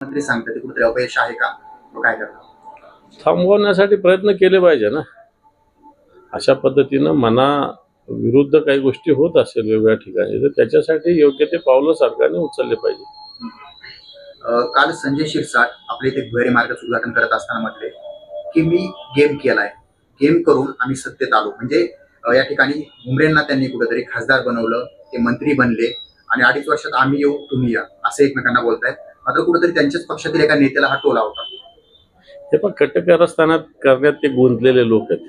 मंत्री सांगतात ते कुठेतरी अपयश आहे का, तो काय करणार? थांबवण्यासाठी प्रयत्न केले पाहिजे ना. अशा पद्धतीनं मना विरुद्ध काही गोष्टी होत असेल वेगवेगळ्या ठिकाणी तर त्याच्यासाठी योग्य ते पावलं सरकारने उचलले पाहिजे. काल संजय शिरसाट आपले इथे भुयारी मार्गाचं उद्घाटन करत असताना म्हटले की मी गेम केलाय, गेम करून आम्ही सत्तेत आलो. म्हणजे या ठिकाणी भुमरेंना त्यांनी कुठेतरी खासदार बनवलं, ते मंत्री बनले आणि 2.5 वर्षात आम्ही येऊ तुम्ही या असं एकमेकांना बोलतायत. मात्र कुठेतरी त्यांच्याच पक्षातील एका नेत्याला हा टोला होता. हे पण कटकारस्थानात करण्यात ते गुंतलेले लोक आहेत.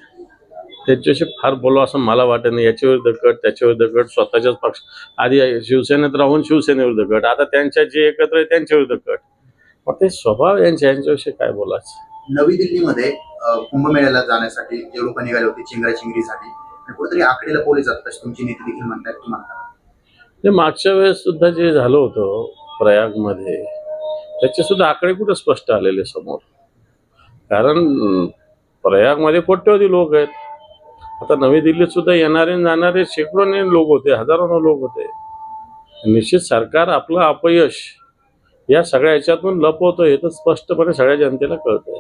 त्याच्याशी फार बोलावं असं मला वाटत नाही. याच्या विरुद्ध गट, त्याच्या विरुद्ध गट, स्वतःच्याच पक्ष आधी शिवसेनेत राहून शिवसेनेविरुद्ध गट, आता त्यांच्या जे एकत्र आहे त्यांच्या विरुद्ध गट. मग ते स्वभाव यांच्याविषयी काय बोलायचं. नवी दिल्लीमध्ये कुंभमेळ्याला जाण्यासाठी जे लोक निघाले होते चिंगराचिंगरी झाली आणि कुठेतरी आखडीला पोलीस जातात अशी तुमची नेते देखील म्हणतात की म्हणतात. ते मागच्या वेळेस सुद्धा जे झालं होतं प्रयागमध्ये त्याचे सुद्धा आकडे कुठे स्पष्ट आलेले समोर. कारण प्रयागमध्ये कोट्यवधी लोक आहेत. आता नवी दिल्लीत सुद्धा येणारे जाणारे शेकडोने लोक होते, हजारोने लोक होते. निश्चित सरकार आपलं अपयश या सगळ्या याच्यातून लपवतं हे तर स्पष्टपणे सगळ्या जनतेला कळतंय.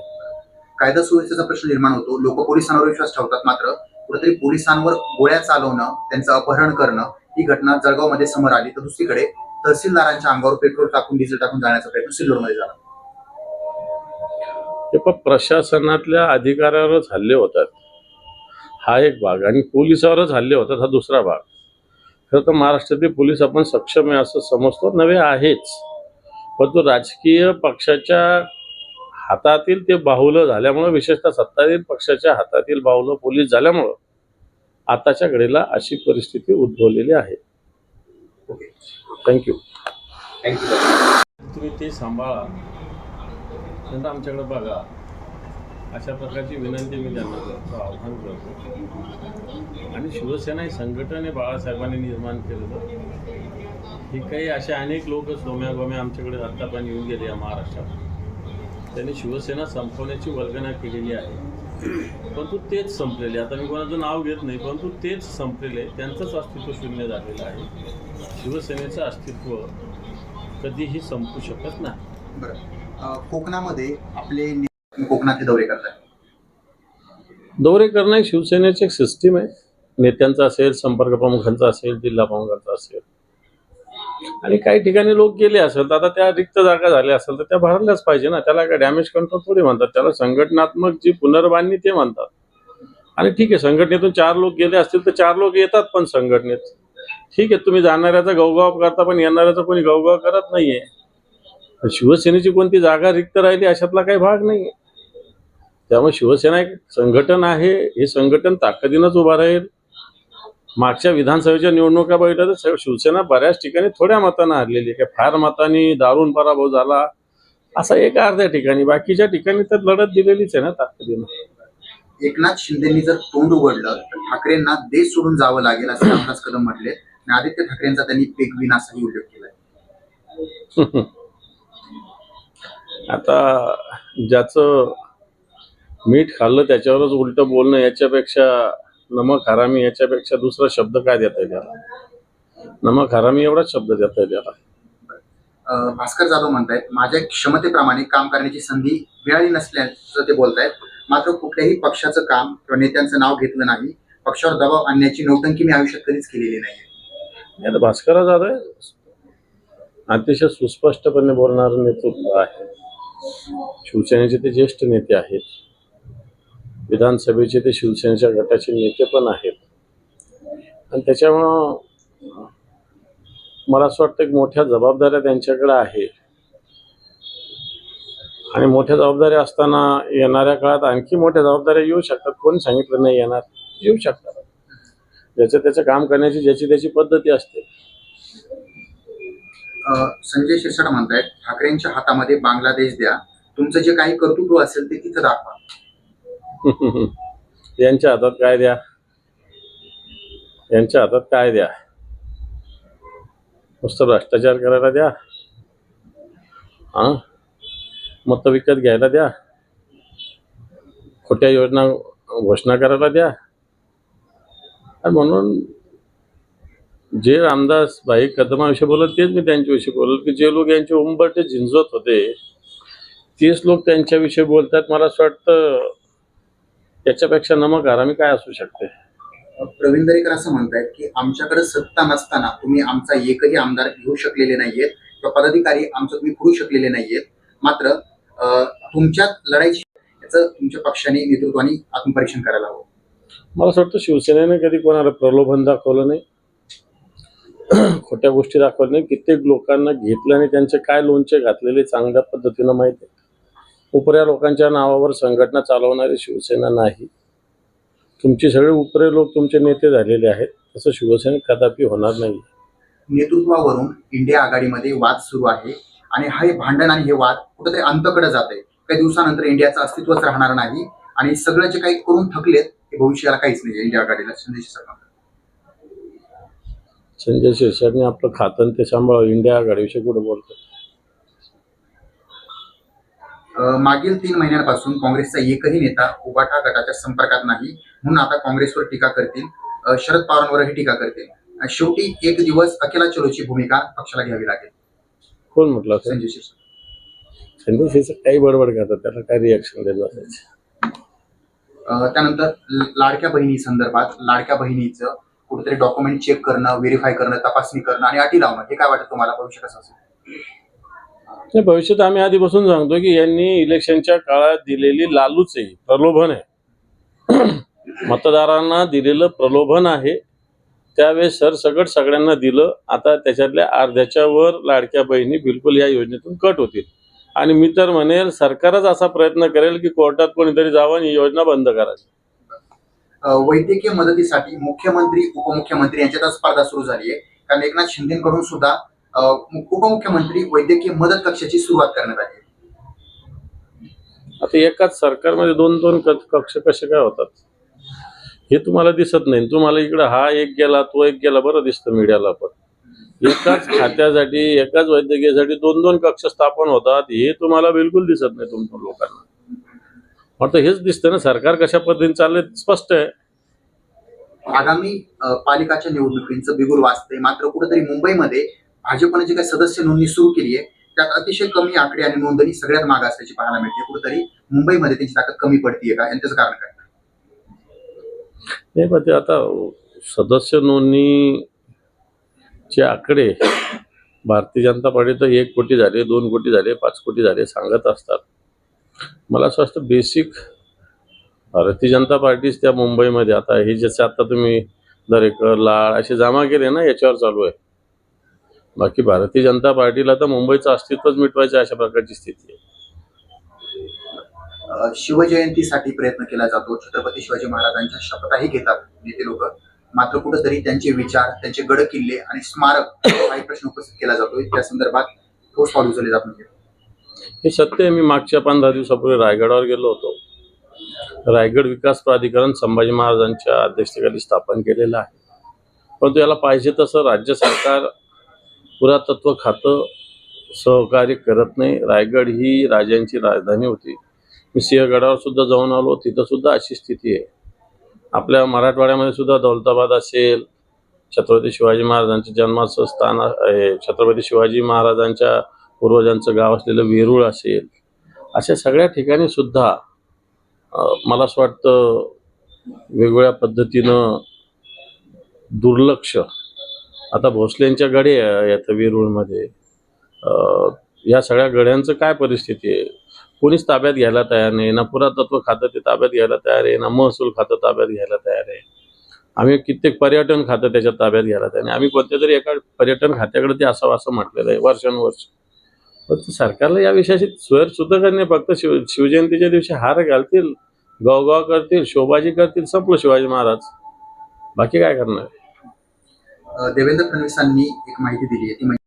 कायदा सुव्यवस्थेचा प्रश्न निर्माण होतो, लोक पोलिसांवर विश्वास ठेवतात, मात्र कुठेतरी पोलिसांवर गोळ्या चालवणं, त्यांचं अपहरण करणं ही घटना जळगावमध्ये समोर आली. तर दुसरीकडे तहसीलदारांच्या अंगावर पेट्रोल टाकून डिझेल टाकून जाण्याचा प्रयत्न सिल्लोडमध्ये झाला. हे पण प्रशासनातल्या अधिकाऱ्यावरच हल्ले होतात हा एक भाग आणि पोलिसावरच हल्ले होतात हा दुसरा भाग. खरं तर महाराष्ट्रातील पोलीस आपण सक्षम आहे असं समजतो, नवे आहेच. पण तो राजकीय पक्षाच्या हातातील ते बाहुलं झाल्यामुळं, विशेषतः सत्ताधारी पक्षाच्या हातातील बाहुलं पोलीस झाल्यामुळं आताच्या घडीला अशी परिस्थिती उद्भवलेली आहे. Okay, thank you. थँक्यू. तुम्ही ते सांभाळा, नंतर आमच्याकडे बघा, अशा प्रकारची विनंती मी त्यांना करतो, आव्हान करतो. आणि शिवसेना ही संघटन आहे बाळासाहेबांनी निर्माण केलेलं. ही काही असे अनेक लोक सोम्या गोम्या आमच्याकडे आत्तापर्यंत येऊन गेले या महाराष्ट्रात. त्यांनी शिवसेना संपवण्याची वल्गना केलेली आहे, परंतु तेच संपलेले. आता मी कोणाचं नाव घेत नाही, परंतु तेच संपलेले, त्यांचंच अस्तित्व शून्य झालेलं आहे. शिवसेनेचं अस्तित्व कधीही संपू शकत नाही. बरं, कोकणामध्ये आपले कोकणातले दौरे करतात. दौरे करणं ही शिवसेनेची एक सिस्टीम आहे. नेत्यांचा असेल, संपर्क प्रमुखांचा असेल, जिल्हा प्रमुखांचा असेल. आणि काही ठिकाणी लोक गेले असेल तर आता त्या रिक्त जागा झाल्या असेल तर त्या भरल्याच पाहिजे ना. त्याला काय डॅमेज कंट्रोल थोडी म्हणतात, त्याला संघटनात्मक जी पुनर्बांधणी ते म्हणतात. आणि ठीक आहे, संघटनेतून 4 लोक गेले असतील तर 4 लोक येतात पण संघटनेत. ठीक आहे, तुम्ही जाणाऱ्याचा गवगाव करता पण येणाऱ्याचा कोणी गवगाव करत नाहीये. शिवसेनेची कोणती जागा रिक्त राहिली अशातला काही भाग नाहीये. त्यामुळे शिवसेना एक संघटन आहे, हे संघटन ताकदीनंच उभा राहील. मागच्या विधानसभेच्या निवडणुका बघितल्या तर शिवसेना बऱ्याच ठिकाणी थोड्या मतांना हरलेली आहे. फार मतांनी दारुण पराभव झाला असा एका अर्ध्या ठिकाणी, बाकीच्या ठिकाणी तर लढत दिलेलीच आहे ना ताकदीनं. एकनाथ शिंदेनी जर तोंड उघडलं तर ठाकरेंना देश सोडून जावं लागेल असं रामदास कदम म्हटले आणि आदित्य ठाकरेंचा त्यांनी पेगविन असाही उल्लेख केलाय. आता ज्याचं मीठ खाल्लं त्याच्यावरच उलट बोलणं, याच्यापेक्षा नमक हरामी याच्यापेक्षा दुसरा शब्द काय देता येईल त्याला. नमक हरामी एवढाच शब्द देता येईल त्याला. भास्कर जाधव म्हणतायत माझ्या क्षमतेप्रमाणे काम करण्याची संधी मिळाली नसल्याचं ते बोलतायत. मात्र कुठल्याही पक्षाचं काम किंवा नेत्यांचं नाव घेतलं नाही, पक्षावर दबाव आणण्याची नौटंकी मी आयुष्यात कधीच केलेली नाही. आता भास्कर जाधव अतिशय सुस्पष्टपणे बोलणारं नेतृत्व आहे. शिवसेनेचे ते ज्येष्ठ नेते आहेत, विधानसभेचे ते शिवसेनेच्या गटाचे नेते पण आहेत. आणि त्याच्यामुळं मला असं वाटतं की मोठ्या जबाबदाऱ्या त्यांच्याकडे आहे. आणि मोठ्या जबाबदाऱ्या असताना येणाऱ्या काळात आणखी मोठ्या जबाबदाऱ्या येऊ शकतात. कोणी सांगितलं नाही येणार, येऊ शकतात. ज्याचं त्याचं काम करण्याची ज्याची त्याची पद्धती असते. संजय शिरसाट म्हणतायत ठाकरेंच्या हातामध्ये बांगलादेश द्या, तुमचं जे काही कर्तृत्व असेल ते तिथं दाखवा. यांच्या हातात काय द्या, यांच्या हातात काय द्या, नुसतं भ्रष्टाचार करायला द्या, मत विकत घ्यायला द्या, खोट्या योजना घोषणा करायला द्या. आणि म्हणून जे रामदास भाई कदमाविषयी बोलत तेच मी त्यांच्याविषयी बोलत की जे लोक यांचे उंबरटे झिंजत होते तेच लोक त्यांच्याविषयी बोलतात. मला असं वाटतं त्याच्यापेक्षा नमक हरामी काय असू शकते. प्रवीण दरेकर असं म्हणतायत की आमच्याकडे सत्ता नसताना तुम्ही आमचा एकही आमदार घेऊ शकलेले नाहीयेत किंवा पदाधिकारी आमचं तुम्ही करू शकलेले नाहीयेत. मात्र तुमच्यात लढाईची याचं तुमच्या पक्षाने नेतृत्वाने आत्मपरीक्षण करायला हवं. मला असं वाटतं शिवसेनेने कधी कोणाला प्रलोभन दाखवलं नाही, खोट्या गोष्टी दाखवल्या नाही. कित्येक लोकांना घेतलं आणि त्यांचे काय लोणचे घातलेले चांगल्या पद्धतीनं माहिती आहे. उपऱ्या लोकांच्या नावावर संघटना चालवणारी शिवसेना नाही. तुमचे सगळे उपरे लोक तुमचे नेते झालेले आहेत. तसं शिवसेनेत कदापि होणार नाही. नेतृत्वावरून इंडिया आघाडीमध्ये वाद सुरू आहे आणि हे भांडण आणि हे वाद कुठेतरी अंतकडे जात आहे. काही दिवसानंतर इंडियाचं अस्तित्वच राहणार नाही आणि सगळं जे काही करून थकलेत ते भविष्याला काहीच नाही इंडिया आघाडीला. संजय शिरसाटने आपलं खातं ते सांभाळ, इंडिया आघाडीविषयी कुठं बोलतात. मागील 3 महिन्यांपासून काँग्रेसचा एकही नेता उबाटा गटाच्या संपर्कात नाही म्हणून आता काँग्रेसवर टीका करतील, शरद पवारांवरही टीका करतील. शेवटी एक दिवस अकेला चलोची भूमिका पक्षाला घ्यावी लागेल. कोण म्हटलं असं? संजय शिरसाट. संजय शिरसाट काही बडबड करतात, त्याला काय रिॲक्शन देत बसायचं. त्यानंतर लाडक्या बहिणी संदर्भात लाडक्या बहिणीचं कुठेतरी डॉक्युमेंट चेक करणं, व्हेरीफाय करणं, तपासणी करणं आणि अटी लावणं, हे काय वाटतं तुम्हाला भविष्य कसं असेल? नाही, भविष्यात आम्ही आधीपासून सांगतो की यांनी इलेक्शनच्या काळात दिलेली लालूच आहे, प्रलोभन आहे. मतदारांना दिलेलं प्रलोभन आहे. त्यावेळेस सरसकट सगळ्यांना दिलं. आता त्याच्यातल्या अर्ध्याच्या वर लाडक्या बहिणी बिलकुल या योजनेतून कट होतील. आणि मी तर म्हणेल सरकारच असा प्रयत्न करेल की कोर्टात कोणीतरी जावं आणि ही योजना बंद करायची. वैद्यकीय मदतीसाठी मुख्यमंत्री उपमुख्यमंत्री यांच्यात स्पर्धा सुरू झाली आहे. कारण एकनाथ शिंदेकडून सुद्धा उपमुख्यमंत्री वैद्यकीय मदत कक्षाची सुरुवात करण्यात आली आहे. आता एकाच सरकारमध्ये दोन दोन कक्ष कसे काय होतात हे तुम्हाला दिसत नाही. तुम्हाला इकडं हा एक गेला तो एक गेला बरं दिसतं मीडियाला. पण एकाच खात्यासाठी एकाच वैद्यकीयसाठी दोन दोन कक्ष स्थापन होतात हे तुम्हाला बिलकुल दिसत नाही तुमच्या लोकांना. आता हेच दिसतं ना सरकार कशा पद्धतीने चाललंय, स्पष्ट आहे. आगामी पालिकाच्या निवडणुकींचं बिगुल वाजते. मात्र कुठेतरी मुंबईमध्ये भाजपने जे काही सदस्य नोंदणी सुरू केली आहे त्यात अतिशय कमी आकडे आणि नोंदणी सगळ्यात मागे असल्याची पाहायला मिळते. कुठेतरी मुंबईमध्ये त्यांची ताकद कमी पडतीये का, यांचं कारण काय? नाही, पण ते आता सदस्य नोंदणीचे आकडे भारतीय जनता पार्टी तर 1 कोटी झाले, 2 कोटी झाले, 5 कोटी झाले सांगत असतात. मला असं वाटतं बेसिक भारतीय जनता पार्टीच त्या मुंबईमध्ये आता हे जसे आता तुम्ही दरेकर लाड असे जमा केले ना याच्यावर चालू आहे. बाकी भारतीय जनता पार्टीला तर मुंबईचं अस्तित्वच मिटवायचं अशा प्रकारची स्थिती आहे. शिवजयंतीसाठी प्रयत्न केला जातो. छत्रपती शिवाजी महाराजांच्या शपथाही घेतात नेते लोक. मात्र कुठेतरी त्यांचे विचार, त्यांचे गड किल्ले आणि स्मारक काही प्रश्न उपस्थित केला जातोय. त्या संदर्भात ठोस पाऊल उचलले जात नाही. हे सत्य आहे. मी मागच्या 15 दिवसापूर्वी रायगडावर गेलो होतो. रायगड विकास प्राधिकरण संभाजी महाराजांच्या अध्यक्षतेखाली स्थापन केलेलं आहे. परंतु याला पाहिजे तसं राज्य सरकार पुरातत्व खातं सहकार्य करत नाही. रायगड ही राजांची राजधानी होती. मी सिंहगडावर सुद्धा जाऊन आलो, तिथं सुद्धा अशी स्थिती आहे. आपल्या मराठवाड्यामध्ये सुद्धा दौलताबाद असेल, छत्रपती शिवाजी महाराजांचे जन्माचं स्थान आहे, छत्रपती शिवाजी महाराजांच्या पूर्वजांचं गाव असलेलं वेरूळ असेल, अशा सगळ्या ठिकाणी सुद्धा मला असं वाटतं वेगवेगळ्या पद्धतीनं दुर्लक्ष. आता भोसलेंच्या गडे आहेत वेरूळमध्ये, या सगळ्या गड्यांचं काय परिस्थिती आहे? कोणीच ताब्यात घ्यायला तयार नाही. ना पुरातत्व खातं ते ताब्यात घ्यायला तयार आहे, ना महसूल खातं ताब्यात घ्यायला तयार आहे. आम्ही कित्येक पर्यटन खातं त्याच्यात ताब्यात घ्यायला तयार नाही. आम्ही कोणत्या तरी एका पर्यटन खात्याकडे ते असावं असं म्हटलेलं आहे वर्षानुवर्ष. पण सरकारला या विषयाशी सुद्धा करणे. फक्त शिवजयंतीच्या दिवशी हार घालतील, गावगाव करतील, शोभाजी करतील, संपलं शिवाजी महाराज. बाकी काय करणार? देवेंद्र फडणवीसांनी एक माहिती दिली आहे ती